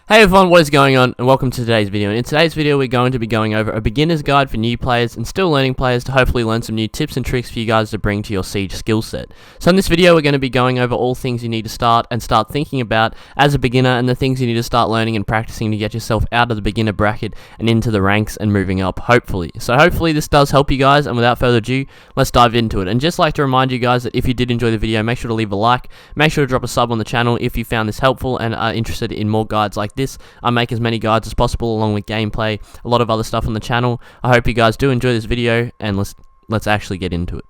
Hey everyone, what is going on, and welcome to today's video. And in today's video, we're going to be going over a beginner's guide for new players and still learning players to hopefully learn some new tips and tricks for you guys to bring to your Siege skill set. So in this video, we're going to be going over all things you need to start thinking about as a beginner, and the things you need to start learning and practicing to get yourself out of the beginner bracket and into the ranks and moving up, hopefully. So hopefully this does help you guys, and without further ado, let's dive into it. And just like to remind you guys that if you did enjoy the video, make sure to leave a like, make sure to drop a sub on the channel if you found this helpful and are interested in more guides like this. I make as many guides as possible along with gameplay, a lot of other stuff on the channel. I hope you guys do enjoy this video, and let's actually get into it.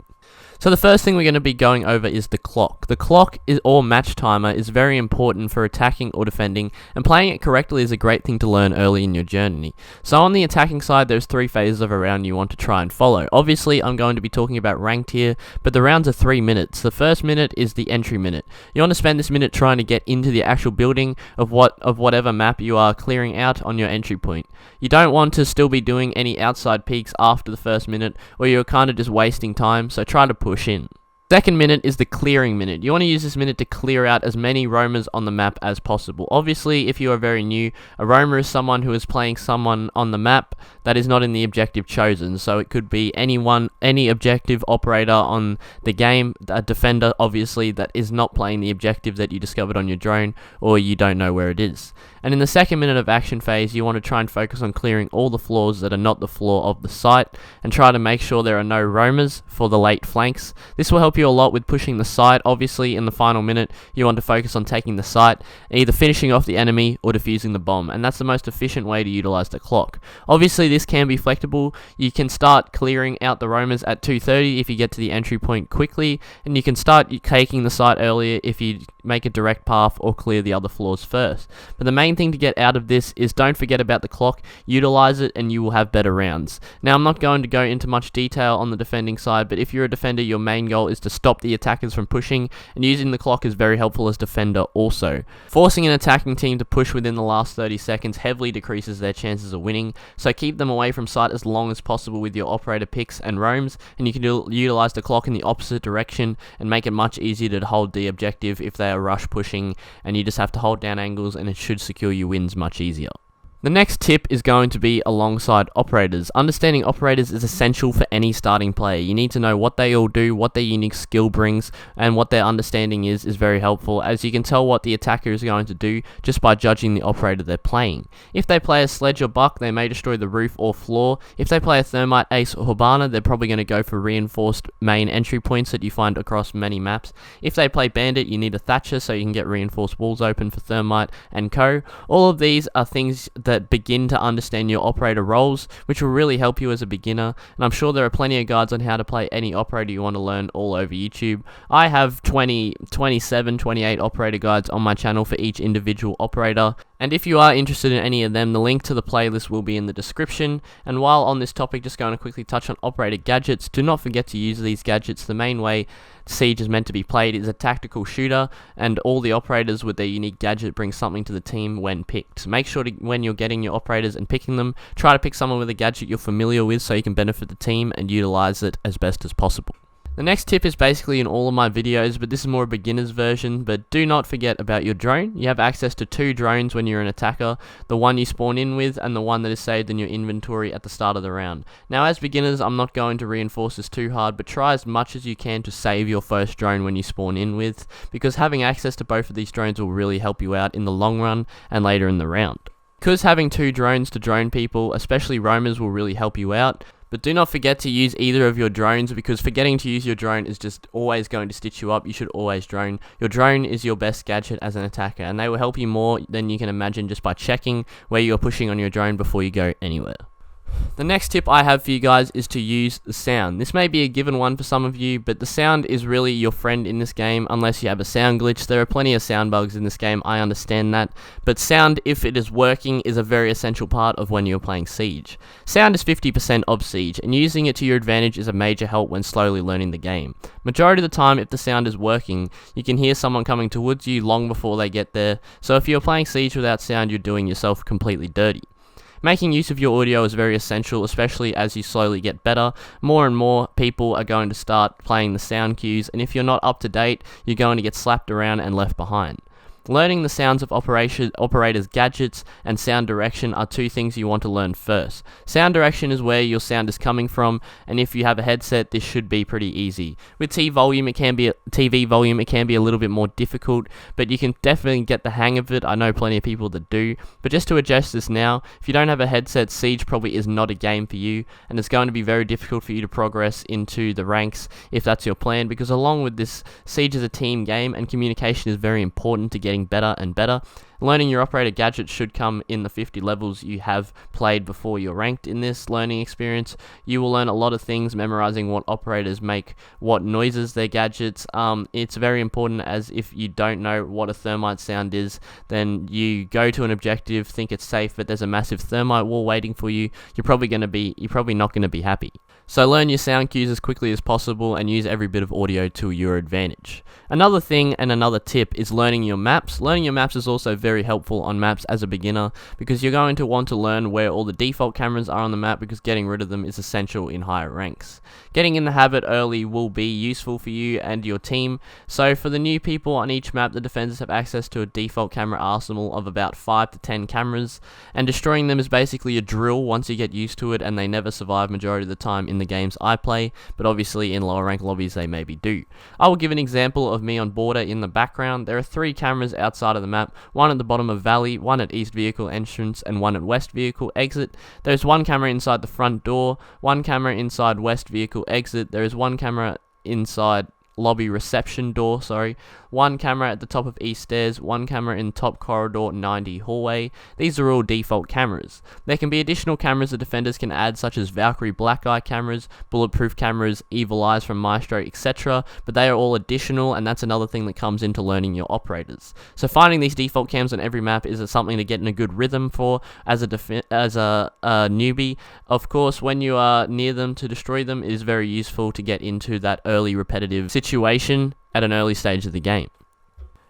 So the first thing we're going to be going over is the clock. The clock or match timer is very important for attacking or defending, and playing it correctly is a great thing to learn early in your journey. So on the attacking side, there's 3 phases of a round you want to try and follow. Obviously, I'm going to be talking about ranked here, but the rounds are 3 minutes. The first minute is the entry minute. You want to spend this minute trying to get into the actual building of whatever map you are clearing out on your entry point. You don't want to still be doing any outside peeks after the first minute, or you're kind of just wasting time, so try to push in. Second minute is the clearing minute. You want to use this minute to clear out as many roamers on the map as possible. Obviously, if you are very new, a roamer is someone who is playing someone on the map that is not in the objective chosen. So it could be any objective operator on the game, a defender obviously that is not playing the objective that you discovered on your drone, or you don't know where it is. And in the second minute of action phase, you want to try and focus on clearing all the floors that are not the floor of the site, and try to make sure there are no roamers for the late flanks. This will help you a lot with pushing the site. Obviously, in the final minute, you want to focus on taking the site, either finishing off the enemy or defusing the bomb, and that's the most efficient way to utilize the clock. Obviously, this can be flexible. You can start clearing out the roamers at 2:30 if you get to the entry point quickly, and you can start taking the site earlier if you make a direct path or clear the other floors first. But the main thing to get out of this is don't forget about the clock, utilize it, and you will have better rounds. Now, I'm not going to go into much detail on the defending side, but if you're a defender, your main goal is to stop the attackers from pushing, and using the clock is very helpful as defender also. Forcing an attacking team to push within the last 30 seconds heavily decreases their chances of winning, so keep them away from site as long as possible with your operator picks and roams, and you can utilize the clock in the opposite direction and make it much easier to hold the objective if they are rush pushing, and you just have to hold down angles and it should secure your wins much easier. The next tip is going to be alongside operators. Understanding operators is essential for any starting player. You need to know what they all do, what their unique skill brings, and what their understanding is very helpful, as you can tell what the attacker is going to do just by judging the operator they're playing. If they play a sledge or buck, they may destroy the roof or floor. If they play a thermite, ace, or hibana, they're probably going to go for reinforced main entry points that you find across many maps. If they play bandit, you need a thatcher so you can get reinforced walls open for thermite and co. All of these are things that begin to understand your operator roles, which will really help you as a beginner, and I'm sure there are plenty of guides on how to play any operator you want to learn all over YouTube. I have 27, 28 operator guides on my channel for each individual operator, and if you are interested in any of them, the link to the playlist will be in the description. And while on this topic, just going to quickly touch on operator gadgets. Do not forget to use these gadgets. The main way Siege is meant to be played is a tactical shooter, and all the operators with their unique gadget bring something to the team when picked. Make sure to, when you're getting your operators and picking them, try to pick someone with a gadget you're familiar with so you can benefit the team and utilize it as best as possible. The next tip is basically in all of my videos, but this is more a beginner's version. But do not forget about your drone. You have access to 2 drones when you're an attacker, the one you spawn in with and the one that is saved in your inventory at the start of the round. Now, as beginners, I'm not going to reinforce this too hard, but try as much as you can to save your first drone when you spawn in with, because having access to both of these drones will really help you out in the long run and later in the round. Because having 2 drones to drone people, especially roamers, will really help you out. But do not forget to use either of your drones, because forgetting to use your drone is just always going to stitch you up. You should always drone. Your drone is your best gadget as an attacker, and they will help you more than you can imagine just by checking where you're pushing on your drone before you go anywhere. The next tip I have for you guys is to use the sound. This may be a given one for some of you, but the sound is really your friend in this game unless you have a sound glitch. There are plenty of sound bugs in this game, I understand that, but sound, if it is working, is a very essential part of when you're playing Siege. Sound is 50% of Siege, and using it to your advantage is a major help when slowly learning the game. Majority of the time, if the sound is working, you can hear someone coming towards you long before they get there, so if you're playing Siege without sound, you're doing yourself completely dirty. Making use of your audio is very essential, especially as you slowly get better. More and more people are going to start playing the sound cues, and if you're not up to date, you're going to get slapped around and left behind. Learning the sounds of operators' gadgets and sound direction are two things you want to learn first. Sound direction is where your sound is coming from, and if you have a headset, this should be pretty easy. With TV volume, it can be a little bit more difficult, but you can definitely get the hang of it. I know plenty of people that do. But just to adjust this now, if you don't have a headset, Siege probably is not a game for you, and it's going to be very difficult for you to progress into the ranks if that's your plan, because along with this, Siege is a team game, and communication is very important to getting better and better. Learning your operator gadgets should come in the 50 levels you have played before you're ranked in this learning experience. You will learn a lot of things, memorizing what operators make, what noises their gadgets. It's very important, as if you don't know what a thermite sound is, then you go to an objective, think it's safe, but there's a massive thermite wall waiting for you. You're probably not going to be happy. So learn your sound cues as quickly as possible and use every bit of audio to your advantage. Another thing and another tip is learning your maps. Learning your maps is also very helpful on maps as a beginner, because you're going to want to learn where all the default cameras are on the map, because getting rid of them is essential in higher ranks. Getting in the habit early will be useful for you and your team. So for the new people on each map, the defenders have access to a default camera arsenal of about 5 to 10 cameras, and destroying them is basically a drill once you get used to it, and they never survive majority of the time in the games I play, but obviously in lower rank lobbies they maybe do. I will give an example of me on border in the background. There are 3 cameras outside of the map, one at the bottom of valley, one at east vehicle entrance, and one at west vehicle exit. There's 1 camera inside the front door, 1 camera inside west vehicle exit, there is 1 camera inside lobby reception door, 1 camera at the top of east stairs, 1 camera in top corridor 90 hallway. These are all default cameras. There can be additional cameras the defenders can add, such as Valkyrie Black Eye cameras, Bulletproof cameras, Evil Eyes from Maestro, etc., but they are all additional, and that's another thing that comes into learning your operators. So finding these default cams on every map is something to get in a good rhythm for as a newbie. Of course, when you are near them to destroy them, it is very useful to get into that early repetitive situation at an early stage of the game.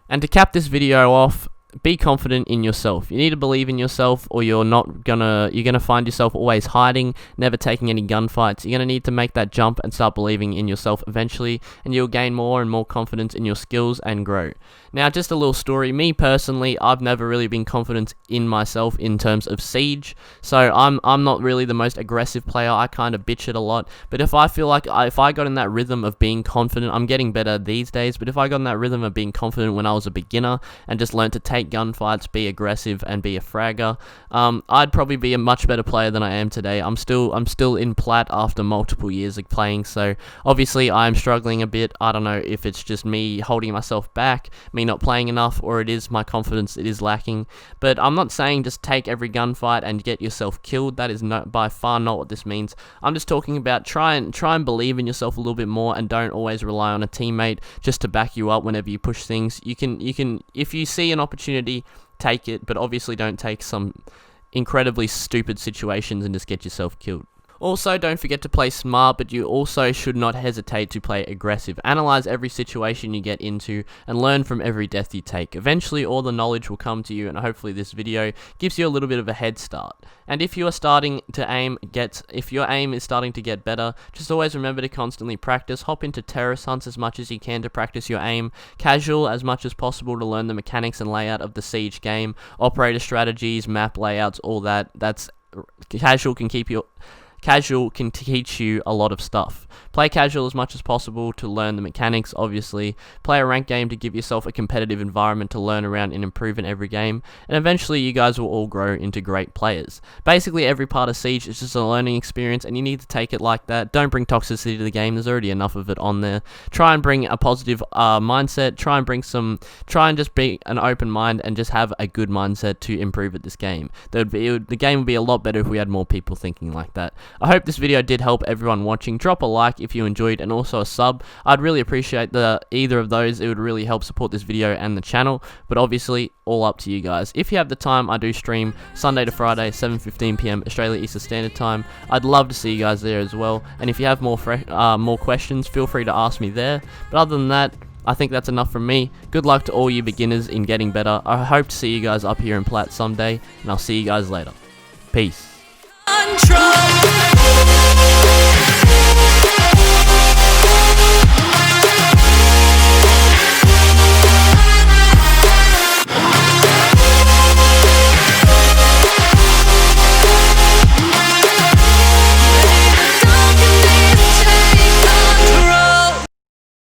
And to cap this video off, be confident in yourself. You need to believe in yourself, or you're gonna find yourself always hiding, never taking any gunfights. You're gonna need to make that jump and start believing in yourself eventually, and you'll gain more and more confidence in your skills and grow. Now, just a little story. Me personally, I've never really been confident in myself in terms of Siege, so I'm not really the most aggressive player. I kind of bitch it a lot, but if I feel like if I got in that rhythm of being confident, I'm getting better these days, but if I got in that rhythm of being confident when I was a beginner and just learned to take gunfights, be aggressive, and be a fragger, I'd probably be a much better player than I am today. I'm still in plat after multiple years of playing, so obviously I'm struggling a bit. I don't know if it's just me holding myself back, me not playing enough, or it is my confidence that is lacking. But I'm not saying just take every gunfight and get yourself killed. That is by far not what this means. I'm just talking about try and believe in yourself a little bit more, and don't always rely on a teammate just to back you up whenever you push things. You can if you see an opportunity, take it, but obviously don't take some incredibly stupid situations and just get yourself killed. Also, don't forget to play smart, but you also should not hesitate to play aggressive. Analyze every situation you get into and learn from every death you take. Eventually, all the knowledge will come to you, and hopefully this video gives you a little bit of a head start. And if you are if your aim is starting to get better, just always remember to constantly practice. Hop into terrorist hunts as much as you can to practice your aim. Casual as much as possible to learn the mechanics and layout of the Siege game. Operator strategies, map layouts, all that. Casual can teach you a lot of stuff. Play casual as much as possible to learn the mechanics, obviously. Play a ranked game to give yourself a competitive environment to learn around and improve in every game. And eventually you guys will all grow into great players. Basically every part of Siege is just a learning experience, and you need to take it like that. Don't bring toxicity to the game. There's already enough of it on there. Try and bring a positive mindset. Try and just be an open mind and just have a good mindset to improve at this game. The game would be a lot better if we had more people thinking like that. I hope this video did help everyone watching. Drop a like if you enjoyed, and also a sub. I'd really appreciate either of those. It would really help support this video and the channel, but obviously all up to you guys. If you have the time, I do stream Sunday to Friday, 7:15 PM Australia Eastern Standard Time. I'd love to see you guys there as well, and if you have more questions, feel free to ask me there. But other than that, I think that's enough from me. Good luck to all you beginners in getting better. I hope to see you guys up here in plat someday, and I'll see you guys later. Peace. Control.